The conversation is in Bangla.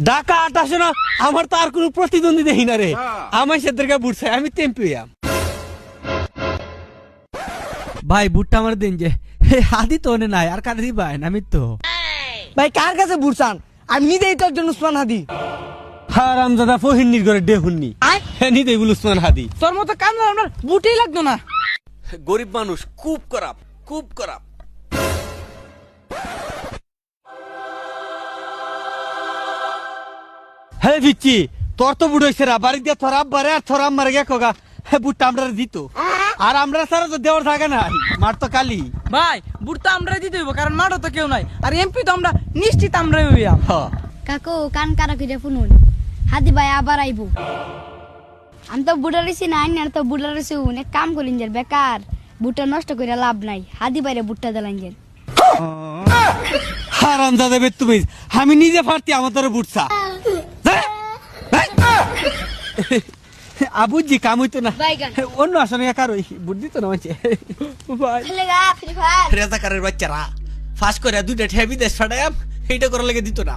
ঢাকা 28 না আমার তো আর কোনো প্রতিদ্বন্দ্বী দেখি না রে আমার সাথে বুট চাই আমি টেম্পিয়াম ভাই বুটটা আমার দিন যে হাদি তো নাই আর কার দিবাই আমি তো ভাই কার কাছে বুট চান আমি নিজেই তোর জন্য উসমান হাদি হারামজাদা ফহিন্নির ঘরে ডেহুন্নি নি দেই বল উসমান হাদি তোর মতো কাম না আমার বুটেই লাগতো না গরিব মানুষ খুব খারাপ খুব খারাপ হে বিচ্ছি তোর তো বুড়ো হইছে রা বাড়ি দিয়া তোর আব্বারে আর তোর আম্মারে গে কগা হে বুটটা আমরা দিত আর আমরা সারা তো দেওয়ার থাকে না মার তো কালি ভাই বুট তো আমরা দিতে হইব কারণ মাঠও তো কেউ নাই আর এমপি তো আমরা নিশ্চিত আমরা হইয়া কাকু কান কারা কইরা শুনুন হাদি ভাই আবার আইবো আমি তো বুড়া রইছি না আইন তো বুড়া রইছি অনেক কাম করিন যার বেকার বুটটা নষ্ট কইরা লাভ নাই হাদি ভাইরে বুটটা দিলাইন যার হারামজাদা বে তুমি আমি নিজে ফারতি আমার তোরে বুটছা আবুজি কাম হইতো না বাইগান অন্য আসনে কারই বুট দিত না মানছে ভাই খেলেগা ফ্রি ফায়ার রেজাকারের বাচ্চারা ফাঁস করে দুইটা ঠেবি দেশ ফাটায়াম এইটা করার লেগে দিত না